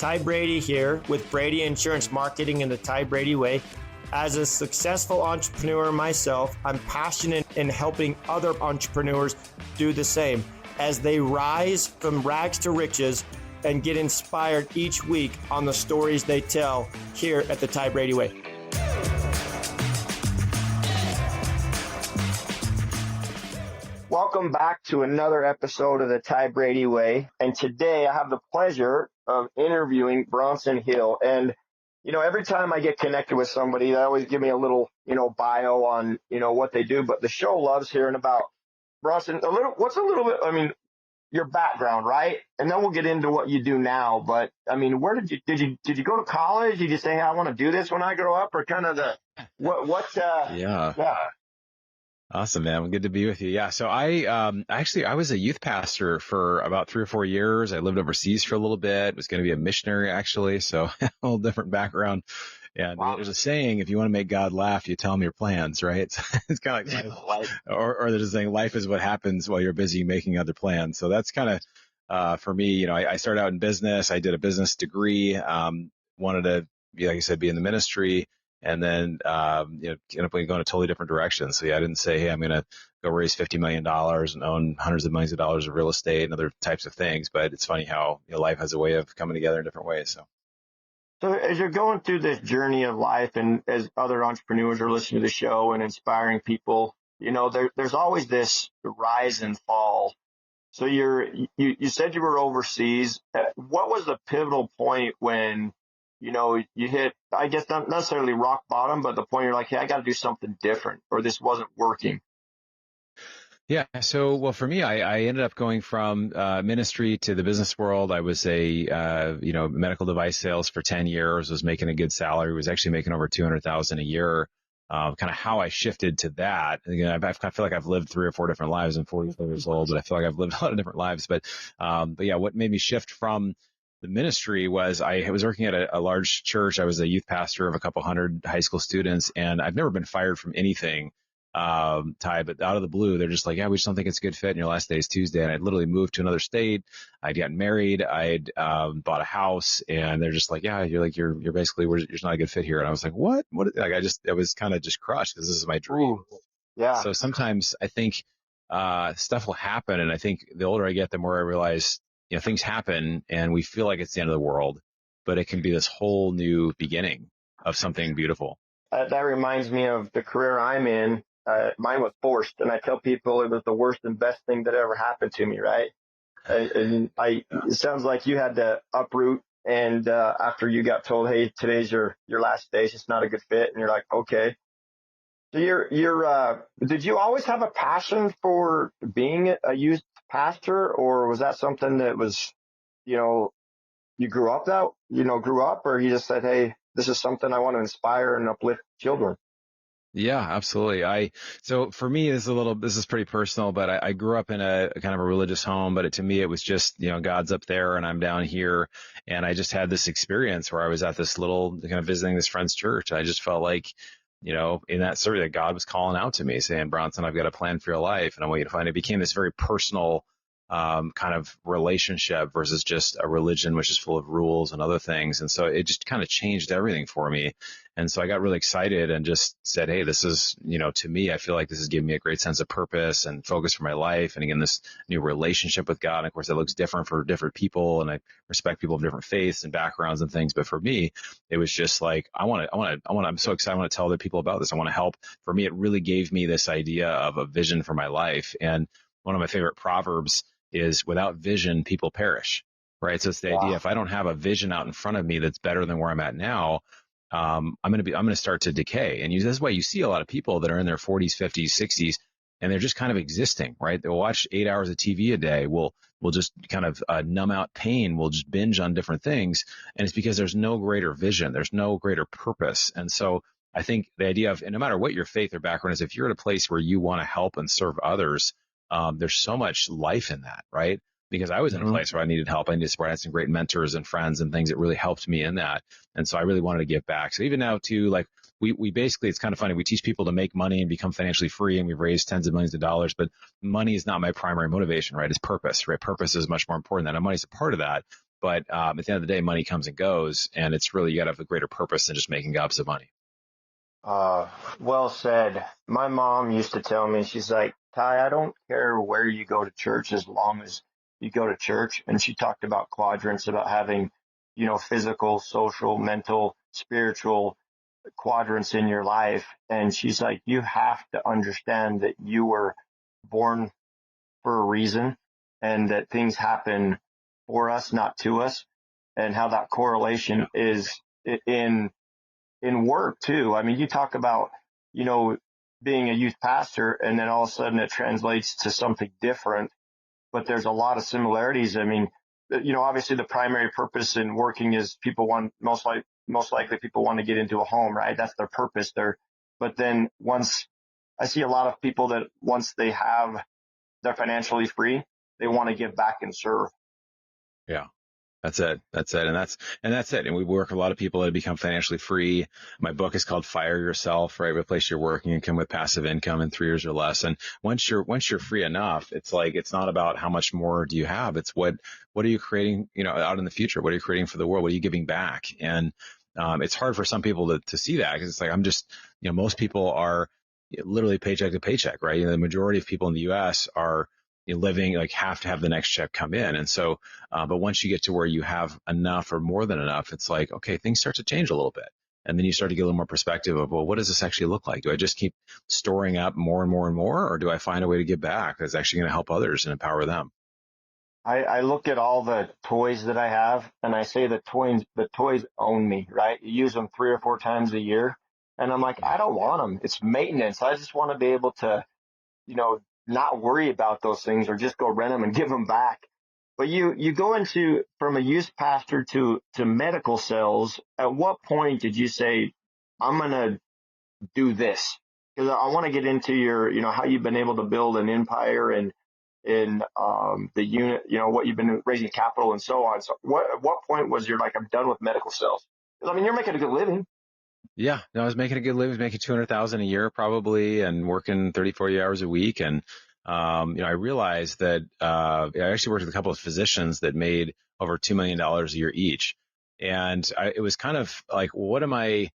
Ty Brady here with Brady Insurance Marketing and the Ty Brady Way. As a successful entrepreneur myself, I'm passionate in helping other entrepreneurs do the same as they rise from rags to riches and get inspired each week on the stories they tell here at the Ty Brady Way. Welcome back to another episode of the Ty Brady Way. And today I have the pleasure of interviewing Bronson Hill. And, you know, every time I get connected with somebody, they always give me a little, bio on, what they do. But the show loves hearing about Bronson. What's a little bit, your background, right? And then we'll get into what you do now. But where did you go to college? Did you say, hey, I want to do this when I grow up, or kind of Yeah. Awesome, man. Good to be with you. Yeah. So I was a youth pastor for about 3 or 4 years. I lived overseas for a little bit, was going to be a missionary actually. So a whole different background. And wow. There's a saying, if you want to make God laugh, you tell him your plans, right? It's kind of like life. Or there's a saying, life is what happens while you're busy making other plans. So that's kind of, for me, I started out in business. I did a business degree, wanted to be, like I said, be in the ministry. And then, ended up going a totally different direction. So I didn't say, hey, I'm going to go raise $50 million and own hundreds of millions of dollars of real estate and other types of things. But it's funny how life has a way of coming together in different ways. So as you're going through this journey of life, and as other entrepreneurs are listening to the show and inspiring people, there's always this rise and fall. So you said you were overseas. What was the pivotal point when, you hit, I guess not necessarily rock bottom, but the point you're like, hey, I got to do something different, or this wasn't working? Yeah. So, well, for me, I ended up going from ministry to the business world. I was a, medical device sales for 10 years, was making a good salary, was actually making over $200,000 a year. Kind of how I shifted to that. Again, I feel like I've lived 3 or 4 different lives. I'm 44 years old, but I feel like I've lived a lot of different lives. But yeah, what made me shift from the ministry was I was working at a large church. I was a youth pastor of a couple hundred high school students, and I've never been fired from anything, Ty, but out of the blue, they're just like, yeah, we just don't think it's a good fit. And your last day is Tuesday. And I'd literally moved to another state. I'd gotten married. I'd bought a house, and they're just like, yeah, you're basically, you're just not a good fit here. And I was like, what? Like, I was kind of just crushed because this is my dream. Ooh, yeah. So sometimes I think stuff will happen. And I think the older I get, the more I realize, things happen and we feel like it's the end of the world, but it can be this whole new beginning of something beautiful. That reminds me of the career I'm in. Mine was forced, and I tell people it was the worst and best thing that ever happened to me, right? It sounds like you had to uproot, and after you got told, hey, today's your last day, it's just not a good fit, and you're like, okay. So did you always have a passion for being a youth pastor, or was that something that was, you grew up, or you just said, hey, this is something I want to inspire and uplift children? Yeah, absolutely. So for me, this is pretty personal, but I grew up in a kind of a religious home, but to me, it was just, God's up there and I'm down here. And I just had this experience where I was at this little kind of visiting this friend's church. I just felt like, in that survey that God was calling out to me saying, Bronson, I've got a plan for your life. And I want you to find it. It became this very personal kind of relationship versus just a religion, which is full of rules and other things. And so it just kind of changed everything for me. And so I got really excited and just said, hey, this is, to me, I feel like this is giving me a great sense of purpose and focus for my life. And again, this new relationship with God. And of course, that looks different for different people. And I respect people of different faiths and backgrounds and things. But for me, it was just like, I'm so excited. I want to tell other people about this. I want to help. For me, it really gave me this idea of a vision for my life. And one of my favorite proverbs is, without vision, people perish, right? So it's the idea, if I don't have a vision out in front of me that's better than where I'm at now, I'm going to start to decay. And that's why you see a lot of people that are in their 40s, 50s, 60s, and they're just kind of existing, right? They'll watch 8 hours of TV a day. We'll just kind of numb out pain. We'll just binge on different things. And it's because there's no greater vision. There's no greater purpose. And so I think the idea of, and no matter what your faith or background is, if you're at a place where you want to help and serve others, there's so much life in that, right? Because I was in a place where I needed help. I needed support. I had some great mentors and friends and things that really helped me in that. And so I really wanted to give back. So even now too, like we basically, it's kind of funny. We teach people to make money and become financially free, and we've raised tens of millions of dollars, but money is not my primary motivation, right? It's purpose, right? Purpose is much more important than that. And money's a part of that. But at the end of the day, money comes and goes, and it's really, you got to have a greater purpose than just making gobs of money. Uh, well said. My mom used to tell me, she's like, Ty, I don't care where you go to church as long as you go to church. And she talked about quadrants, about having, physical, social, mental, spiritual quadrants in your life. And she's like, you have to understand that you were born for a reason and that things happen for us, not to us, and how that correlation is in work too. I mean, you talk about, you know, being a youth pastor and then all of a sudden it translates to something different, but there's a lot of similarities. I mean, obviously the primary purpose in working is people want, most likely people want to get into a home, right? That's their purpose there. But then once I see a lot of people that once they're financially free, they want to give back and serve. Yeah. That's it. That's it. And that's it. And we work with a lot of people that become financially free. My book is called Fire Yourself, right? Replace your working income with passive income in 3 years or less. And once you're free enough, it's like, it's not about how much more do you have. It's what are you creating, out in the future? What are you creating for the world? What are you giving back? And, it's hard for some people to see that because it's like, I'm just, most people are literally paycheck to paycheck, right? The majority of people in the US are living, like, have to have the next check come in. And so, but once you get to where you have enough or more than enough, it's like, okay, things start to change a little bit. And then you start to get a little more perspective of, well, what does this actually look like? Do I just keep storing up more and more and more, or do I find a way to give back that's actually going to help others and empower them? I look at all the toys that I have and I say the toys own me, right? You use them 3 or 4 times a year. And I'm like, I don't want them. It's maintenance. I just want to be able to, not worry about those things or just go rent them and give them back. But you go into from a youth pastor to medical sales. At what point did you say, I'm going to do this? Because I want to get into your, how you've been able to build an empire and in the unit, what you've been raising capital and so on. So at what point was you're like, I'm done with medical sales? Because I mean, you're making a good living. Yeah, no, I was making a good living, making 200,000 a year probably, and working 30, 40 hours a week. And, I realized that, I actually worked with a couple of physicians that made over $2 million a year each. And it was kind of like, well, what am I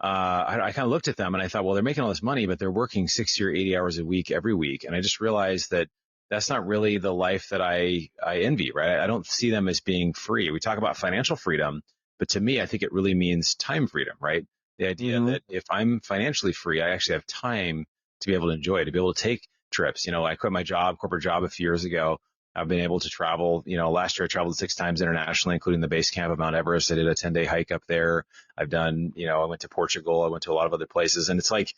kind of looked at them and I thought, well, they're making all this money, but they're working 60 or 80 hours a week every week. And I just realized that that's not really the life that I envy, right? I don't see them as being free. We talk about financial freedom, but to me, I think it really means time freedom, right? The idea Mm-hmm. that if I'm financially free, I actually have time to be able to enjoy, to be able to take trips. I quit my corporate job a few years ago. I've been able to travel. Last year I traveled 6 times internationally, including the base camp of Mount Everest. I did a 10-day hike up there. I've done, I went to Portugal. I went to a lot of other places. And it's like,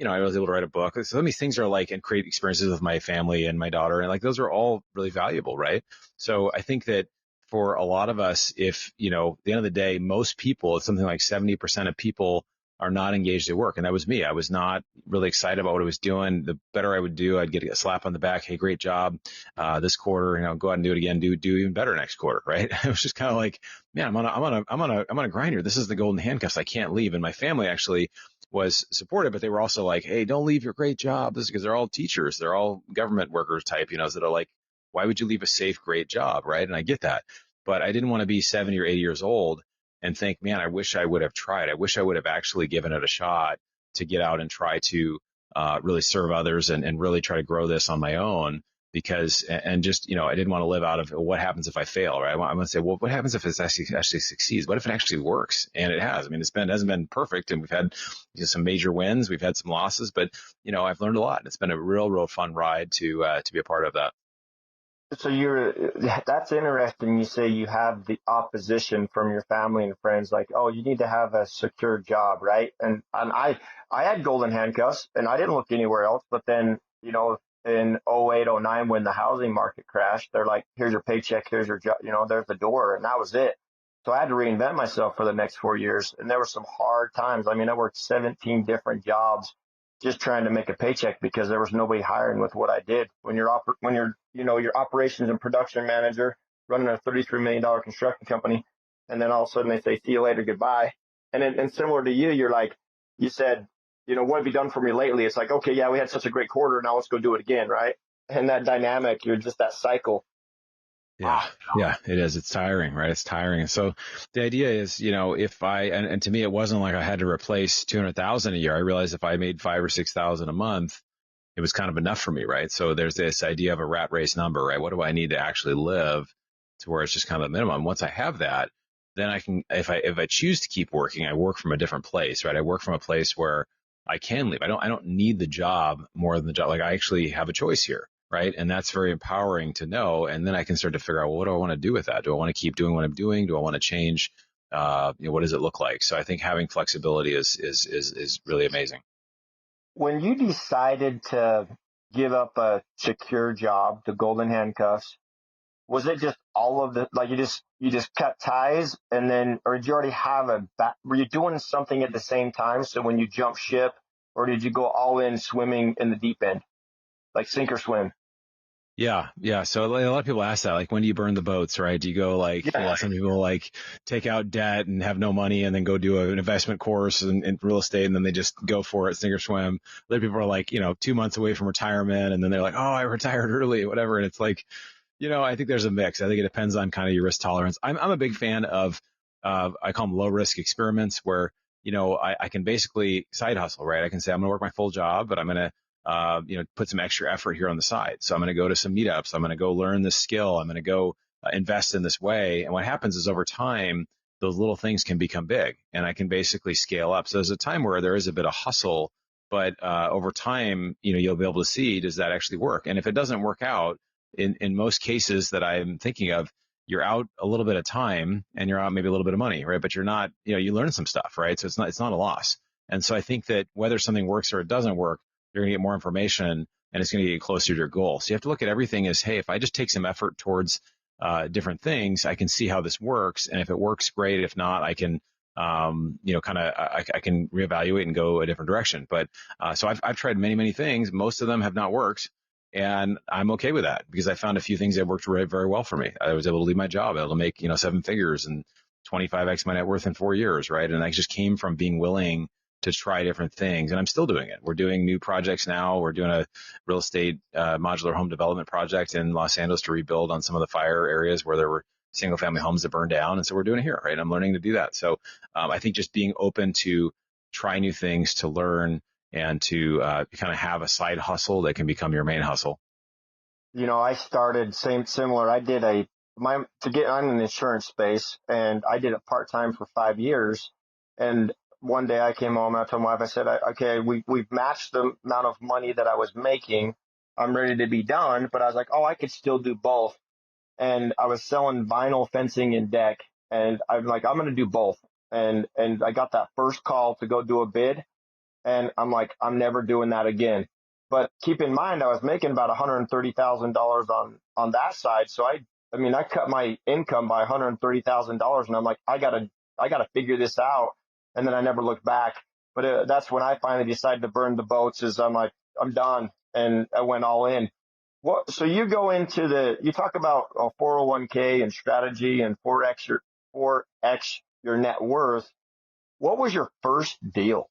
I was able to write a book. So many things are like, and create experiences with my family and my daughter. And like, those are all really valuable, right? So I think that for a lot of us, if, at the end of the day, most people, it's something like 70% of people are not engaged at work. And that was me. I was not really excited about what I was doing. The better I would do, I'd get a slap on the back. Hey, great job. This quarter, go out and do it again. Do even better next quarter. Right. It was just kind of like, man, I'm on a grind here. This is the golden handcuffs. I can't leave. And my family actually was supportive, but they were also like, hey, don't leave your great job. This is because they're all teachers. They're all government workers type, that are like, why would you leave a safe, great job? Right. And I get that, but I didn't want to be 70 or 80 years old and think, man, I wish I would have tried. I wish I would have actually given it a shot to get out and try to really serve others and really try to grow this on my own. Because, and just, I didn't want to live out of what happens if I fail, right? I want to say, well, what happens if it actually succeeds? What if it actually works? And it has. I mean, hasn't been perfect, and we've had some major wins, we've had some losses, but I've learned a lot. It's been a real fun ride to be a part of that. So that's interesting. You say you have the opposition from your family and friends, like, oh, you need to have a secure job, right? And I had golden handcuffs and I didn't look anywhere else. But then, in 08, 09, when the housing market crashed, they're like, here's your paycheck, here's your job, there's the door. And that was it. So I had to reinvent myself for the next 4 years. And there were some hard times. I mean, I worked 17 different jobs just trying to make a paycheck because there was nobody hiring with what I did. When you're your operations and production manager running a $33 million construction company, and then all of a sudden they say, see you later, goodbye. And similar to you, you're like, you said, what have you done for me lately? It's like, okay, yeah, we had such a great quarter. Now let's go do it again. Right. And that dynamic, you're just that cycle. Yeah. Yeah, it is. It's tiring, right? It's tiring. So the idea is, if and to me, it wasn't like I had to replace 200,000 a year. I realized if I made 5 or 6,000 a month, it was kind of enough for me, right? So there's this idea of a rat race number, right? What do I need to actually live to where it's just kind of a minimum? Once I have that, then I can, if I choose to keep working, I work from a different place, right? I work from a place where I can leave. I don't need the job more than the job. Like I actually have a choice here, right? And that's very empowering to know. And then I can start to figure out, well, what do I want to do with that? Do I want to keep doing what I'm doing? Do I want to change? What does it look like? So I think having flexibility is really amazing. When you decided to give up a secure job, the golden handcuffs, was it just all of the, like you just cut ties and then, or did you already have were you doing something at the same time? So when you jump ship, or did you go all in swimming in the deep end, like sink or swim? Yeah, yeah. So like, a lot of people ask that, like, when do you burn the boats, right? Do you go like, Yeah. some people like take out debt and have no money and then go do an investment course in real estate and then they just go for it, sink or swim. Other people are like, 2 months away from retirement and then they're like, oh, I retired early, whatever. And it's like, I think there's a mix. I think it depends on kind of your risk tolerance. I'm a big fan of, I call them low risk experiments where, I can basically side hustle, right? I can say, I'm going to work my full job, but I'm going to, put some extra effort here on the side. So I'm going to go to some meetups. I'm going to go learn this skill. I'm going to go invest in this way. And what happens is over time, those little things can become big and I can basically scale up. So there's a time where there is a bit of hustle, but over time, you'll be able to see, does that actually work? And if it doesn't work out, in most cases that I'm thinking of, you're out a little bit of time and you're out maybe a little bit of money, right? But you're not, you learn some stuff, right? So it's not a loss. And so I think that whether something works or it doesn't work, you're going to get more information and it's going to get closer to your goal. So you have to look at everything as, hey, if I just take some effort towards different things, I can see how this works. And if it works, great. If not, I can, I can reevaluate and go a different direction. But so I've tried many, many things. Most of them have not worked. And I'm okay with that because I found a few things that worked very, very well for me. I was able to leave my job, able to make, 7 figures and 25x my net worth in 4 years, right? And I just came from being willing to try different things. And I'm still doing it. We're doing new projects now. We're doing a real estate modular home development project in Los Angeles to rebuild on some of the fire areas where there were single family homes that burned down. And so we're doing it here, right? I'm learning to do that. So I think just being open to try new things, to learn, and to kind of have a side hustle that can become your main hustle. I started similar. I did I'm in the insurance space and I did it part time for 5 years. And one day I came home and I told my wife, I said, okay, we've matched the amount of money that I was making. I'm ready to be done. But I was like, oh, I could still do both. And I was selling vinyl fencing and deck. And I'm like, I'm going to do both. And I got that first call to go do a bid. And I'm like, I'm never doing that again. But keep in mind, I was making about $130,000 on that side. So I cut my income by $130,000 and I'm like, I gotta figure this out. And then I never looked back. But that's when I finally decided to burn the boats is I'm like, I'm done. And I went all in. So you go into you talk about a 401k and strategy and 4x your net worth. What was your first deal?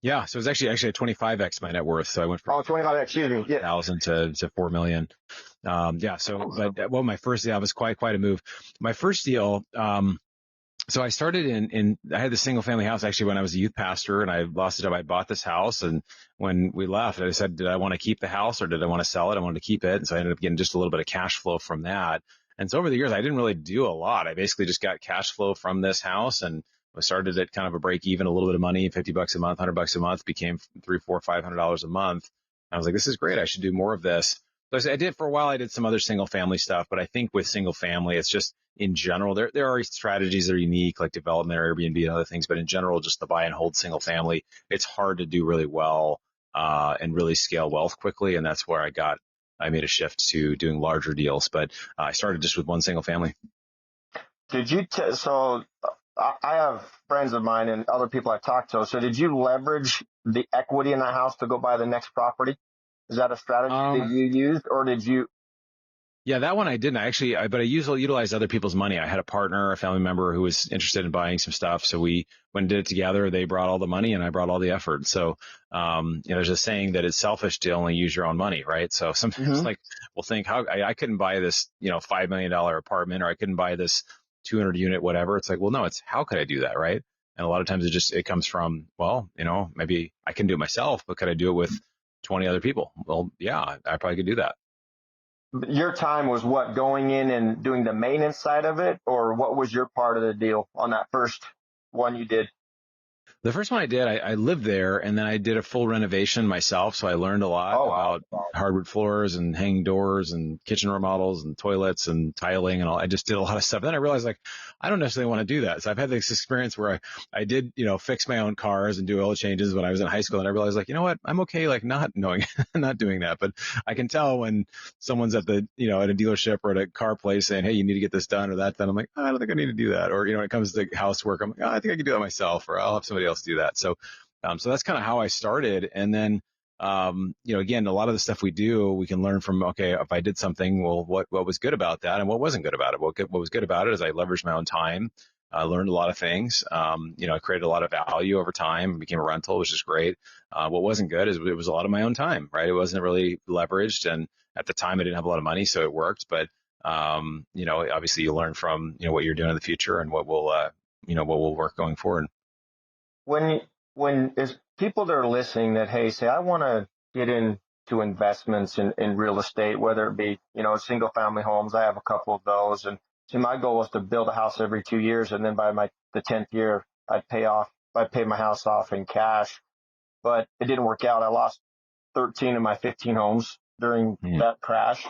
Yeah, so it's actually a 25x my net worth. So I went from 25x, excuse me. Yeah. 1,000 to 4 million. Yeah. So, but my first deal was quite a move. My first deal, so I started I had this single family house actually when I was a youth pastor and I lost a job. I bought this house. And when we left, I said, did I want to keep the house or did I want to sell it? I wanted to keep it. And so I ended up getting just a little bit of cash flow from that. And so over the years, I didn't really do a lot. I basically just got cash flow from this house and I started at kind of a break even, a little bit of money, $50 a month, $100 a month, became $300, $400, $500 a month. I was like, this is great. I should do more of this. So I did for a while. I did some other single family stuff, but I think with single family, it's just in general, there are strategies that are unique like development or Airbnb and other things, but in general, just the buy and hold single family, it's hard to do really well, and really scale wealth quickly. And that's where I made a shift to doing larger deals, but I started just with one single family. Did you, so I have friends of mine and other people I've talked to. So did you leverage the equity in that house to go buy the next property? Is that a strategy that you used or did you? Yeah, that one I didn't actually, but I utilized other people's money. I had a partner, a family member who was interested in buying some stuff. So we went and did it together. They brought all the money and I brought all the effort. So, there's a saying that it's selfish to only use your own money, right? So sometimes Hmm. like we'll think how I couldn't buy this, $5 million apartment, or I couldn't buy this 200 unit, whatever. It's like, well, no, it's how could I do that? Right. And a lot of times it comes from, well, maybe I can do it myself, but could I do it with 20 other people? Well, yeah, I probably could do that. Your time was what, going in and doing the maintenance side of it, or what was your part of the deal on that first one you did? The first one I did, I lived there and then I did a full renovation myself. So I learned a lot Oh, wow. about hardwood floors and hanging doors and kitchen remodels and toilets and tiling and all. I just did a lot of stuff. Then I realized like, I don't necessarily want to do that. So I've had this experience where I did, fix my own cars and do oil changes when I was in high school. And I realized like, you know what, I'm okay. Like not knowing, not doing that, but I can tell when someone's at the, at a dealership or at a car place saying, hey, you need to get this done or that done. I'm like, oh, I don't think I need to do that. Or, when it comes to housework, I'm like, oh, I think I can do that myself, or I'll have somebody else do that. So that's kind of how I started. And then, again, a lot of the stuff we do, we can learn from, okay, if I did something, well, what was good about that and what wasn't good about it? What was good about it is I leveraged my own time. I learned a lot of things. I created a lot of value over time, became a rental, which is great. What wasn't good is it was a lot of my own time, right? It wasn't really leveraged. And at the time I didn't have a lot of money, so it worked. But, obviously you learn from, what you're doing in the future and what will work going forward. When when is people that are listening that, hey, say I want to get into investments in real estate, whether it be single family homes. I have a couple of those, and see, my goal was to build a house every 2 years, and then by the 10th year I'd pay my house off in cash. But it didn't work out. I lost 13 of my 15 homes during Hmm. that crash.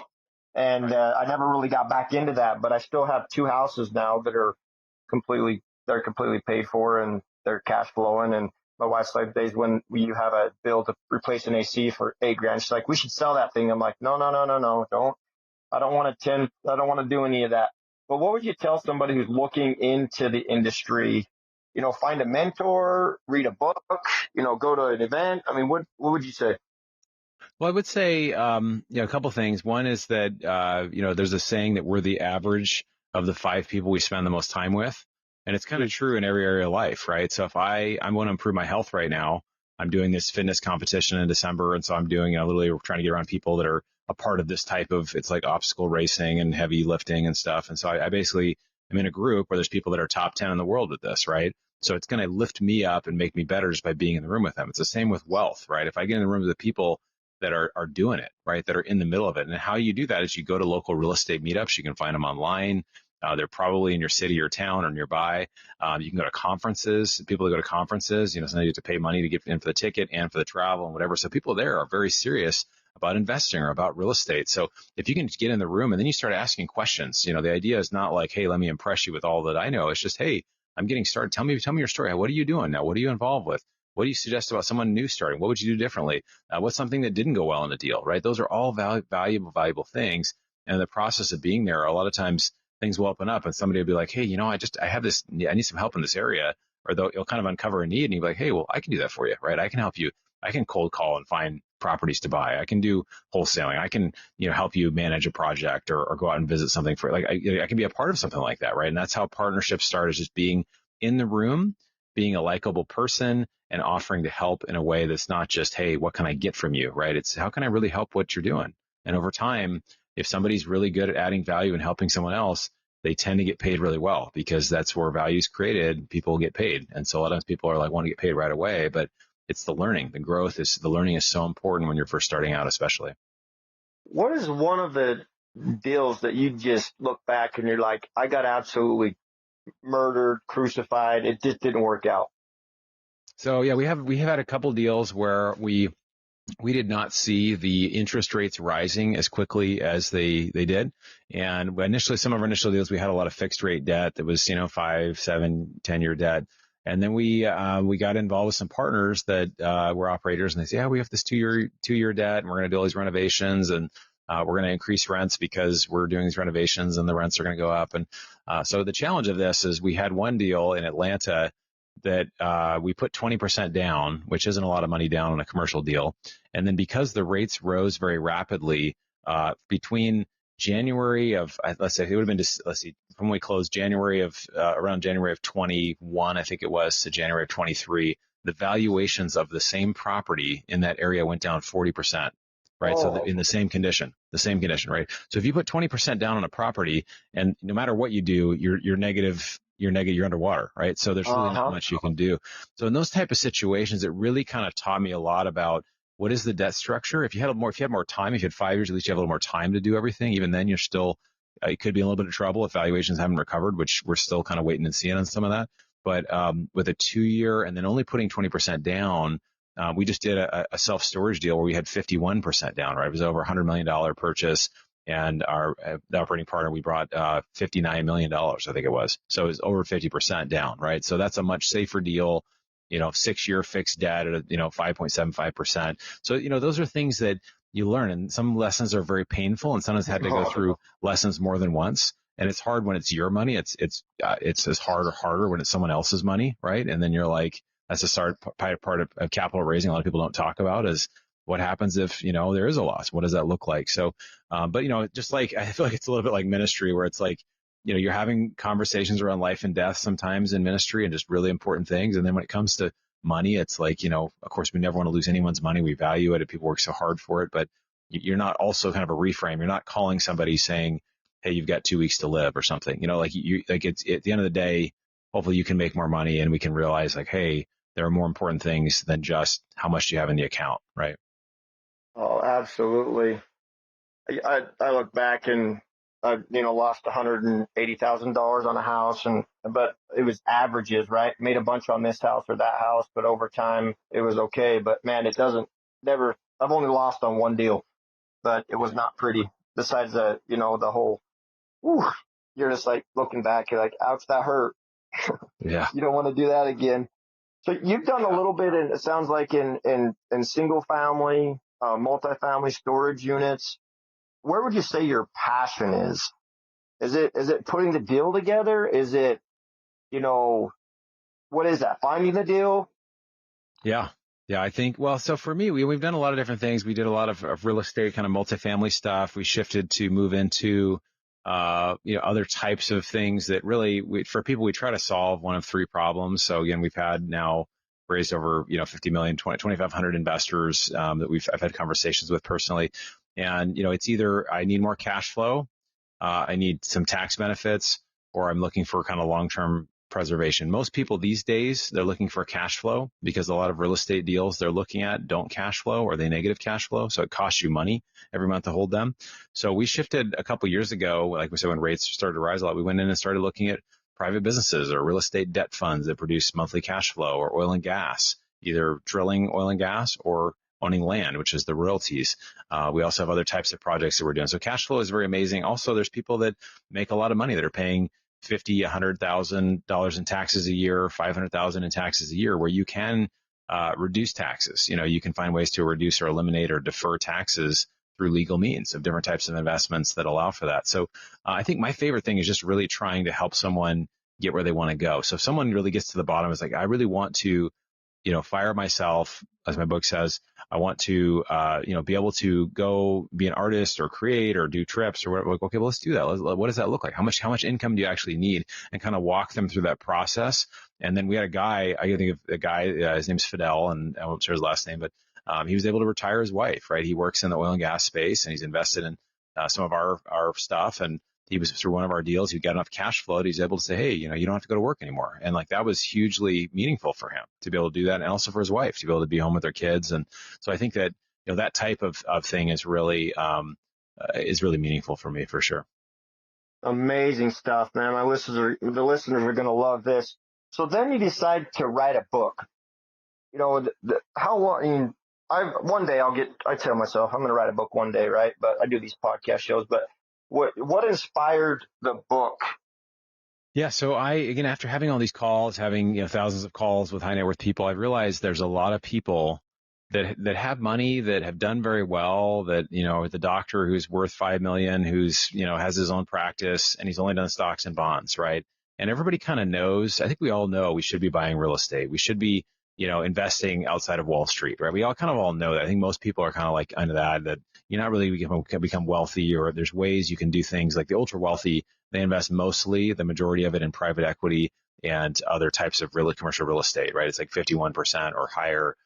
And I never really got back into that, but I still have two houses now that are they're completely paid for and they're cash flowing. And my wife's like, days when you have a bill to replace an AC for 8 grand, she's like, we should sell that thing. I'm like, no, no, no, no, no, don't. I don't want to do any of that. But what would you tell somebody who's looking into the industry? Find a mentor, read a book, go to an event. I mean, what would you say? Well, I would say, a couple things. One is that, there's a saying that we're the average of the five people we spend the most time with. And it's kind of true in every area of life, right? So if I want to improve my health right now, I'm doing this fitness competition in December. And so I'm doing, literally trying to get around people that are a part of this type of, it's like obstacle racing and heavy lifting and stuff. And so I basically am in a group where there's people that are top 10 in the world with this, right? So it's going to lift me up and make me better just by being in the room with them. It's the same with wealth, right? If I get in the room with the people that are doing it, right? That are in the middle of it. And how you do that is you go to local real estate meetups. You can find them online. They're probably in your city or town or nearby. You can go to conferences. People that go to conferences, sometimes you have to pay money to get in for the ticket and for the travel and whatever. So people there are very serious about investing or about real estate. So if you can get in the room and then you start asking questions, the idea is not like, hey, let me impress you with all that I know. It's just, hey, I'm getting started. Tell me your story. What are you doing now? What are you involved with? What do you suggest about someone new starting? What would you do differently? What's something that didn't go well in the deal, right? Those are all valuable things. And in the process of being there, a lot of times things will open up and somebody will be like, hey, I have this, I need some help in this area. Or you'll kind of uncover a need and you'll be like, hey, well, I can do that for you, right? I can help you. I can cold call and find properties to buy. I can do wholesaling. I can, help you manage a project or go out and visit something for like, I can be a part of something like that, right? And that's how partnerships start, is just being in the room, being a likable person and offering to help in a way that's not just, hey, what can I get from you, right? It's how can I really help what you're doing? And over time, if somebody's really good at adding value and helping someone else, they tend to get paid really well because that's where value is created. People get paid. And so a lot of times people are like, want to get paid right away, but it's the learning. The learning is so important when you're first starting out, especially. What is one of the deals that you just look back and you're like, I got absolutely murdered, crucified. It just didn't work out. So yeah, we have had a couple deals where we did not see the interest rates rising as quickly as they did. And initially, some of our initial deals, we had a lot of fixed rate debt that was, 5, 7, 10-year debt. And then we got involved with some partners that were operators, and they say, yeah, we have this two-year debt, and we're going to do all these renovations, and we're going to increase rents because we're doing these renovations, and the rents are going to go up. And so the challenge of this is we had one deal in Atlanta that we put 20% down, which isn't a lot of money down on a commercial deal. And then because the rates rose very rapidly, between January of, let's say it would have been just, let's see, from when we closed January of, around January of 21, I think it was, to January of 23, the valuations of the same property in that area went down 40%, right? So Oh, in the same condition, right? So if you put 20% down on a property, and no matter what you do, you're negative, you're underwater, right? So there's really not uh-huh. much you can do. So in those type of situations, it really kind of taught me a lot about what is the debt structure. If you had more time, if you had 5 years, at least you have a little more time to do everything. Even then, you're still, you could be in a little bit of trouble if valuations haven't recovered, which we're still kind of waiting and seeing on some of that. But with a 2 year and then only putting 20% down, we just did a self-storage deal where we had 51% down, right? It was over $100 million purchase. And our the operating partner, we brought $59 million, I think it was. So it was over 50% down, right? So that's a much safer deal, 6-year fixed debt at 5.75%. So, those are things that you learn, and some lessons are very painful, and sometimes had to go through lessons more than once. And it's hard when it's your money. It's as hard or harder when it's someone else's money, right? And then you're like, that's a part of capital raising. A lot of people don't talk about is what happens if, there is a loss. What does that look like? So, but just like, I feel like it's a little bit like ministry, where it's like, you're having conversations around life and death sometimes in ministry, and just really important things. And then when it comes to money, it's like, of course we never want to lose anyone's money. We value it, and people work so hard for it, but you're not also kind of a reframe. You're not calling somebody saying, hey, you've got 2 weeks to live or something, like it's at the end of the day, hopefully you can make more money, and we can realize like, hey, there are more important things than just how much do you have in the account, right? Oh, absolutely. I look back and I, lost $180,000 on a house, but it was averages, right? Made a bunch on this house or that house, but over time it was okay. But man, it doesn't never. I've only lost on one deal, but it was not pretty. Besides the whole, whew, you're just like looking back, you're like, ouch, that hurt. Yeah. You don't want to do that again. So you've done a little bit, it sounds like in single family, multifamily storage units. Where would you say your passion is? Is it putting the deal together? Is it, what is that? Finding the deal? Yeah. Yeah, I think, well, so for me, we've done a lot of different things. We did a lot of real estate, kind of multifamily stuff. We shifted to move into, other types of things that really, for people, we try to solve one of three problems. So again, we've had now raised over, 50 million, 2,500 investors, that I've had conversations with personally. And, it's either I need more cash flow, I need some tax benefits, or I'm looking for kind of long-term preservation. Most people these days, they're looking for cash flow, because a lot of real estate deals they're looking at don't cash flow, or they negative cash flow. So it costs you money every month to hold them. So we shifted a couple years ago, like we said, when rates started to rise a lot, we went in and started looking at private businesses or real estate debt funds that produce monthly cash flow, or oil and gas, either drilling oil and gas or owning land, which is the royalties. We also have other types of projects that we're doing. So cash flow is very amazing. Also, there's people that make a lot of money that are paying $50,000, $100,000 in taxes a year, $500,000 in taxes a year, where you can reduce taxes. You can find ways to reduce or eliminate or defer taxes through legal means of different types of investments that allow for that. So I think my favorite thing is just really trying to help someone get where they want to go. So if someone really gets to the bottom, it's like, I really want to, fire myself, as my book says. I want to, be able to go be an artist or create or do trips or whatever. Like, okay, well, let's do that. What does that look like? How much income do you actually need? And kind of walk them through that process. And then we had a guy, I can think of a guy, his name's Fidel, and I won't share his last name, but he was able to retire his wife, right? He works in the oil and gas space, and he's invested in some of our stuff. And he was through one of our deals. He got enough cash flow that he's able to say, hey, you don't have to go to work anymore. And like, that was hugely meaningful for him to be able to do that. And also for his wife to be able to be home with their kids. And so I think that, that type of thing is really meaningful for me, for sure. Amazing stuff, man. The listeners are going to love this. So then you decide to write a book. How long? One day I tell myself I'm going to write a book one day, right? But I do these podcast shows. But what inspired the book? Yeah. So again, after having all these calls, having, thousands of calls with high net worth people, I realized there's a lot of people that have money, that have done very well, that, the doctor who's worth 5 million, who's, has his own practice, and he's only done stocks and bonds, right? And everybody kind of knows, I think we all know we should be buying real estate. We should be, investing outside of Wall Street, right? We all kind of all know that. I think most people are kind of like under that, you're not really become wealthy, or there's ways you can do things like the ultra wealthy. They invest mostly, the majority of it, in private equity and other types of commercial real estate, right? It's like 51% or higher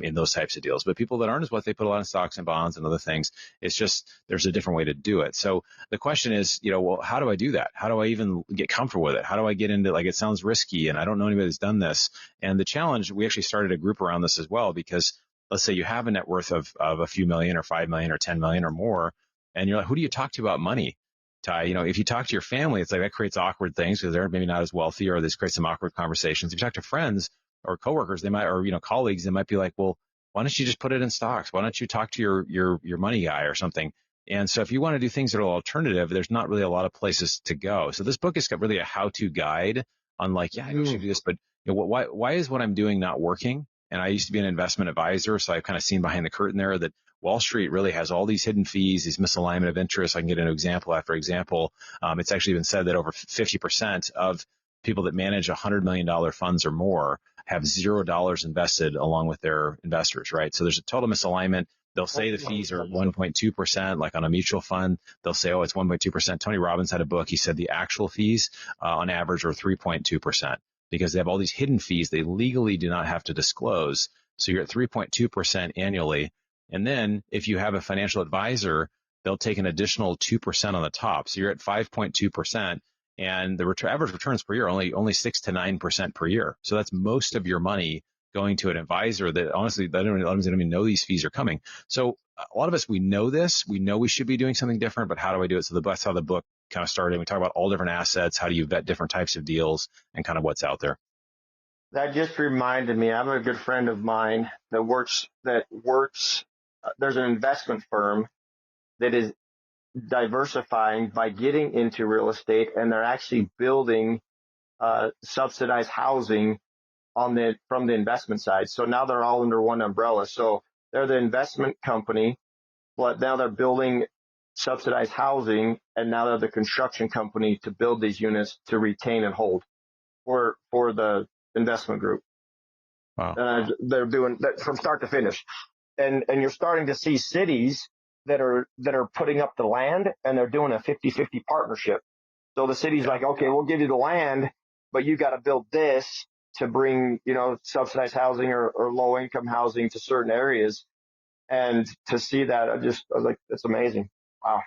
in those types of deals. But people that aren't as wealthy, they put a lot of stocks and bonds and other things. It's just there's a different way to do it. So the question is, well, how do I do that? How do I even get comfortable with it? How do I get into, like, it sounds risky and I don't know anybody that's done this. And the challenge, we actually started a group around this as well, because let's say you have a net worth of a few million or 5 million or 10 million or more, and you're like, who do you talk to about money? Ty, if you talk to your family, it's like that creates awkward things because they're maybe not as wealthy, or this creates some awkward conversations. If you talk to friends or coworkers, they might, or colleagues, they might be like, well, why don't you just put it in stocks? Why don't you talk to your money guy or something? And so if you want to do things that are alternative, there's not really a lot of places to go. So this book has got really a how-to guide on, like, yeah, I should do this, but why is what I'm doing not working? And I used to be an investment advisor, so I've kind of seen behind the curtain there that Wall Street really has all these hidden fees, these misalignment of interest. I can get into example after example. It's actually been said that over 50% of people that manage $100 million funds or more have $0 invested along with their investors, right? So there's a total misalignment. They'll say the fees are 1.2%, like on a mutual fund. They'll say, oh, it's 1.2%. Tony Robbins had a book. He said the actual fees on average are 3.2%, because they have all these hidden fees they legally do not have to disclose. So you're at 3.2% annually. And then if you have a financial advisor, they'll take an additional 2% on the top. So you're at 5.2%. And the average returns per year only 6 to 9% per year. So that's most of your money going to an advisor that honestly, they don't even know these fees are coming. So a lot of us, we know this, we know we should be doing something different, but how do I do it? So that's how the book kind of started. We talk about all different assets, how do you vet different types of deals, and kind of what's out there. That just reminded me, I have a good friend of mine that works, there's an investment firm that is diversifying by getting into real estate, and they're actually building subsidized housing from the investment side. So now they're all under one umbrella. So they're the investment company, but now they're building subsidized housing, and now they're the construction company to build these units to retain and hold for the investment group. Wow. They're doing that from start to finish. And you're starting to see cities that are putting up the land, and they're doing a 50-50 partnership. So the city's like, okay, we'll give you the land, but you got to build this to bring, subsidized housing or low income housing to certain areas. And to see that, I was like, it's amazing. Wow.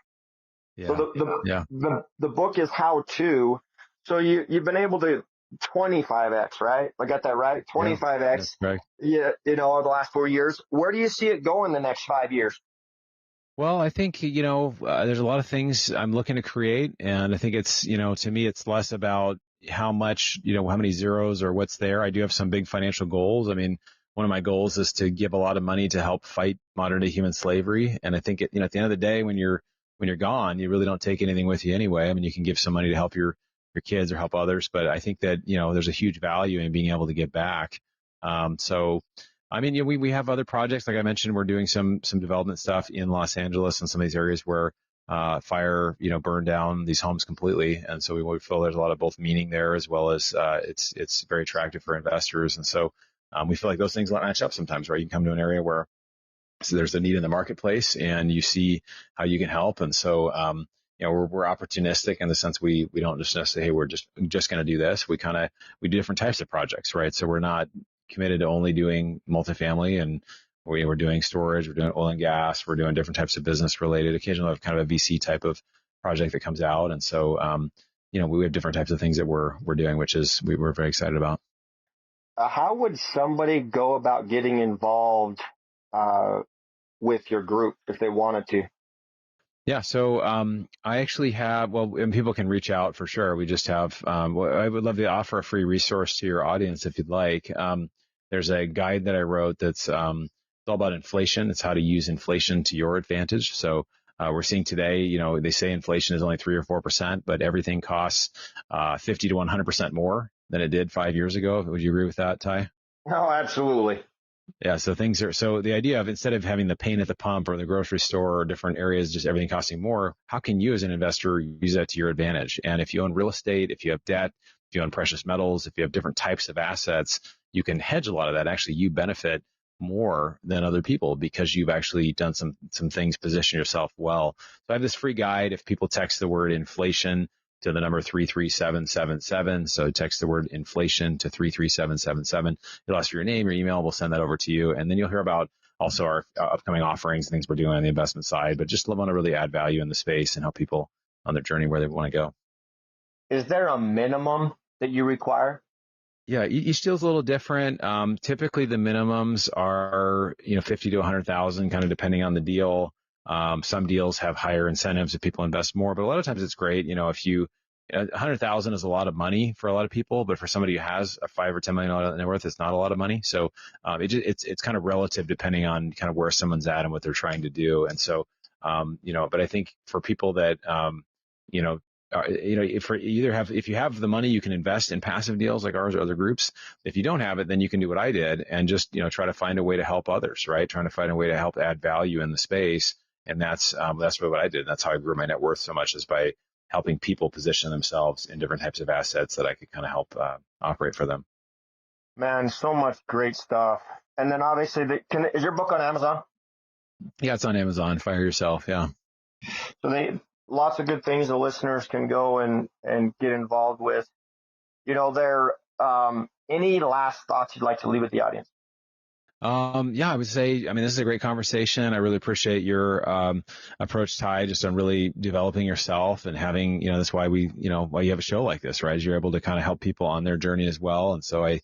Yeah. So the book is how to. So you've been able to 25x, right? I got that right? 25x. Yeah, right. Yeah, over the last 4 years. Where do you see it going the next 5 years? Well, I think, there's a lot of things I'm looking to create. And I think it's, to me, it's less about how much, how many zeros or what's there. I do have some big financial goals. I mean, one of my goals is to give a lot of money to help fight modern day human slavery. And I think, at the end of the day, when you're gone, you really don't take anything with you anyway. I mean, you can give some money to help your kids or help others, but I think that, there's a huge value in being able to give back. So, I mean, we have other projects. Like I mentioned, we're doing some development stuff in Los Angeles and some of these areas where fire, burned down these homes completely. And so we feel there's a lot of both meaning there, as well as it's very attractive for investors. And so we feel like those things match up sometimes, right? You can come to an area where there's a need in the marketplace and you see how you can help. And so, we're opportunistic in the sense we don't just necessarily, hey, we're just going to do this. We do different types of projects, right? So we're not committed to only doing multifamily, and we're doing storage, we're doing oil and gas, we're doing different types of business related. Occasionally, we have kind of a VC type of project that comes out, and so we have different types of things that we're doing, which is we're very excited about. How would somebody go about getting involved with your group if they wanted to? Yeah, so I actually have, and people can reach out for sure. We just have, I would love to offer a free resource to your audience if you'd like. There's a guide that I wrote that's it's all about inflation. It's how to use inflation to your advantage. So we're seeing today, they say inflation is only 3 or 4%, but everything costs 50 to 100% more than it did 5 years ago. Would you agree with that, Ty? Oh, absolutely. Yeah, so the idea of, instead of having the pain at the pump or the grocery store or different areas, just everything costing more, how can you as an investor use that to your advantage? And if you own real estate, if you have debt, if you own precious metals, if you have different types of assets, you can hedge a lot of that. Actually, you benefit more than other people because you've actually done some things, position yourself well. So I have this free guide. If people text the word inflation to the number 33777, so text the word inflation to 33777. It'll ask for your name, your email. We'll send that over to you, and then you'll hear about also our upcoming offerings, things we're doing on the investment side. But just want to really add value in the space and help people on their journey where they want to go. Is there a minimum that you require? Yeah, each deal's a little different. Typically the minimums are, 50 to 100,000, kind of depending on the deal. Some deals have higher incentives if people invest more, but a lot of times it's great. If 100,000 is a lot of money for a lot of people, but for somebody who has a $5 or $10 million net worth, it's not a lot of money. So, it's kind of relative depending on kind of where someone's at and what they're trying to do. And so, but I think for people that, if you have the money, you can invest in passive deals like ours or other groups. If you don't have it, then you can do what I did and just, try to find a way to help others, right? Trying to find a way to help add value in the space. And that's what I did. That's how I grew my net worth so much, is by helping people position themselves in different types of assets that I could kind of help operate for them. Man, so much great stuff. And then obviously, is your book on Amazon? Yeah, it's on Amazon. Fire Yourself. Yeah. So lots of good things the listeners can go and get involved with. Any last thoughts you'd like to leave with the audience? Yeah, I would say, this is a great conversation. I really appreciate your approach, Ty, just on really developing yourself and having, that's why why you have a show like this, right? Is you're able to kind of help people on their journey as well. And so I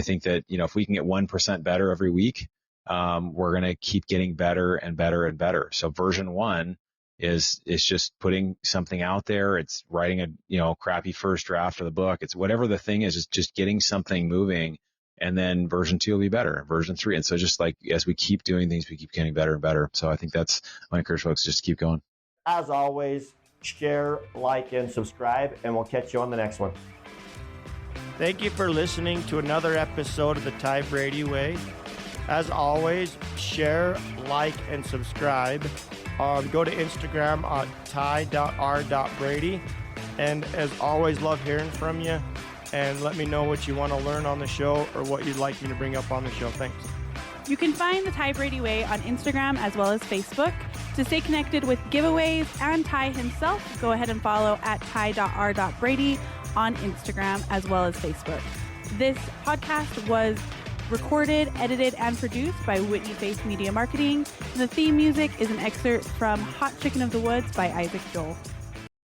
think that, if we can get 1% better every week, we're going to keep getting better and better and better. So version 1 is just putting something out there. It's writing a, crappy first draft of the book. It's whatever the thing is just getting something moving. And then version 2 will be better, version 3. And so just like as we keep doing things, we keep getting better and better. So I think that's, I encourage folks just to keep going. As always, share, like, and subscribe, and we'll catch you on the next one. Thank you for listening to another episode of the Ty Brady Way. As always, share, like, and subscribe. Go to Instagram at ty.r.brady. And as always, love hearing from you. And let me know what you want to learn on the show or what you'd like me to bring up on the show. Thanks. You can find the Ty Brady Way on Instagram as well as Facebook. To stay connected with giveaways and Ty himself, go ahead and follow at ty.r.brady on Instagram as well as Facebook. This podcast was recorded, edited, and produced by Whitney Face Media Marketing. And the theme music is an excerpt from Hot Chicken of the Woods by Isaac Joel.